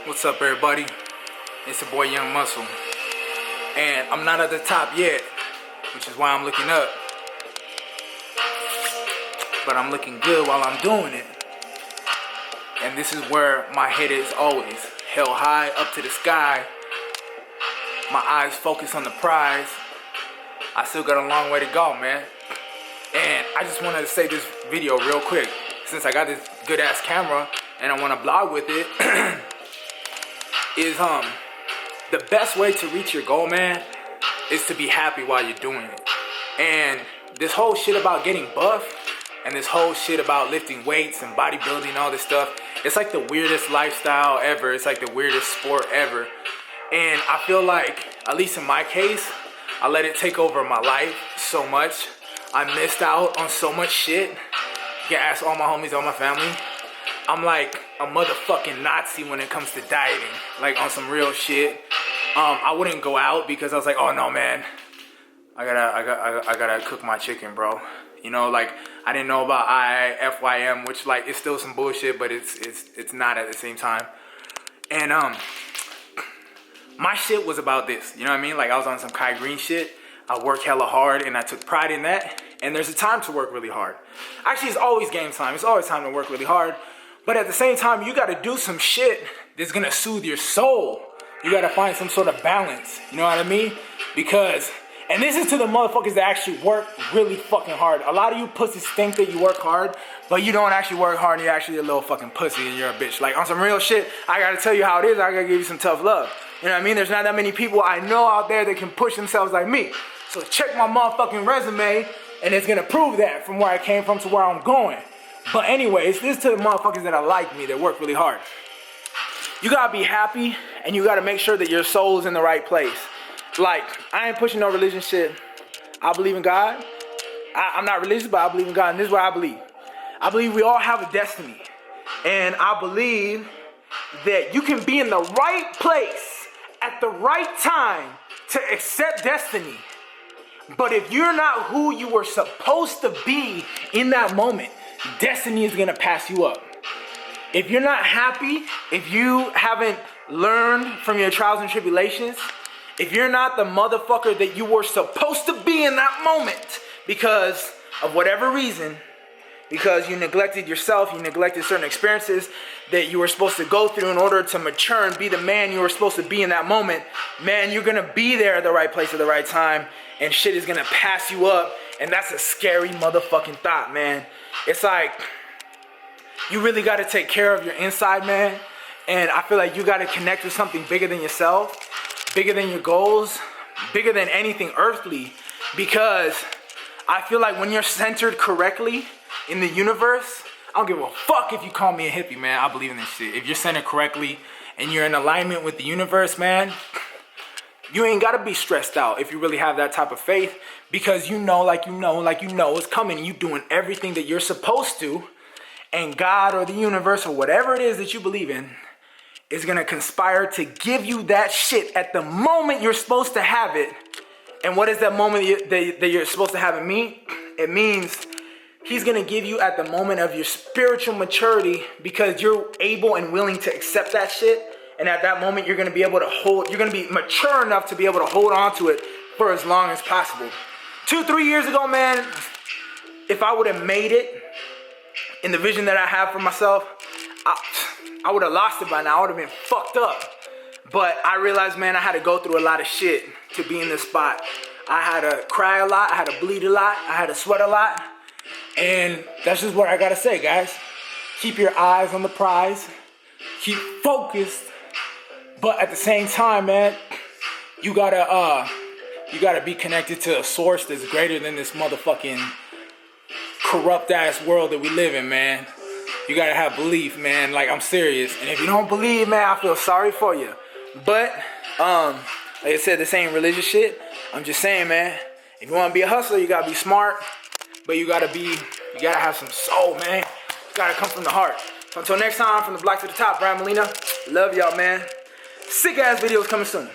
What's up, everybody? It's your boy Young Muscle, and I'm not at the top yet, which is why I'm looking up. But I'm looking good while I'm doing it. And this is where my head is always held high up to the sky. My eyes focus on the prize. I still got a long way to go, man. And I just wanted to say this video real quick, since I got this good ass camera and I want to vlog with it. Is the best way to reach your goal, man, is to be happy while you're doing it. And this whole shit about getting buff and this whole shit about lifting weights and bodybuilding and all this stuff, it's like the weirdest lifestyle ever. It's like the weirdest sport ever. And I feel like, at least in my case, I let it take over my life so much. I missed out on so much shit. You can ask all my homies, all my family. I'm like a motherfucking Nazi when it comes to dieting, like on some real shit. I wouldn't go out because I was like, oh no, man, I gotta cook my chicken, bro. You know, like I didn't know about IFYM, which like it's still some bullshit, but it's not at the same time. And my shit was about this. You know what I mean? Like I was on some Kai Green shit. I worked hella hard and I took pride in that. And there's a time to work really hard. Actually, it's always game time. It's always time to work really hard. But at the same time, you gotta do some shit that's gonna soothe your soul. You gotta find some sort of balance. You know what I mean? Because, and this is to the motherfuckers that actually work really fucking hard. A lot of you pussies think that you work hard, but you don't actually work hard and you're actually a little fucking pussy and you're a bitch. Like on some real shit, I gotta tell you how it is. I gotta give you some tough love. You know what I mean? There's not that many people I know out there that can push themselves like me. So check my motherfucking resume and it's gonna prove that from where I came from to where I'm going. But anyways, this is to the motherfuckers that are like me, that work really hard. You gotta be happy and you gotta make sure that your soul is in the right place. Like, I ain't pushing no religion shit. I believe in God. I'm not religious, but I believe in God, and this is what I believe. I believe we all have a destiny. And I believe that you can be in the right place at the right time to accept destiny. But if you're not who you were supposed to be in that moment, destiny is gonna pass you up. If you're not happy, if you haven't learned from your trials and tribulations, if you're not the motherfucker that you were supposed to be in that moment because of whatever reason, because you neglected yourself, you neglected certain experiences that you were supposed to go through in order to mature and be the man you were supposed to be in that moment, man, you're gonna be there at the right place at the right time and shit is gonna pass you up, and that's a scary motherfucking thought, man. It's like, you really gotta take care of your inside, man, and I feel like you gotta connect with something bigger than yourself, bigger than your goals, bigger than anything earthly, because I feel like when you're centered correctly in the universe, I don't give a fuck if you call me a hippie, man. I believe in this shit. If you're centered correctly and you're in alignment with the universe, man, you ain't gotta be stressed out if you really have that type of faith, because you know it's coming. You doing everything that you're supposed to, and God or the universe or whatever it is that you believe in is gonna conspire to give you that shit at the moment you're supposed to have it. And what is that moment that you're supposed to have it mean? It means He's gonna give you at the moment of your spiritual maturity, because you're able and willing to accept that shit. And at that moment, you're gonna be able to you're gonna be mature enough to be able to hold on to it for as long as possible. 2-3 years ago, man, if I would have made it in the vision that I have for myself, I would have lost it by now. I would have been fucked up. But I realized, man, I had to go through a lot of shit to be in this spot. I had to cry a lot. I had to bleed a lot. I had to sweat a lot. And that's just what I gotta say, guys. Keep your eyes on the prize. Keep focused. But at the same time, man, you gotta be connected to a source that's greater than this motherfucking corrupt ass world that we live in, man. You gotta have belief, man. Like, I'm serious. And if you don't believe, man, I feel sorry for you. But like I said, this ain't religious shit. I'm just saying, man, if you wanna be a hustler, you gotta be smart. But you gotta have some soul, man. You gotta come from the heart. So until next time, from the block to the top, Brian Molina. Love y'all, man. Sick ass videos coming soon.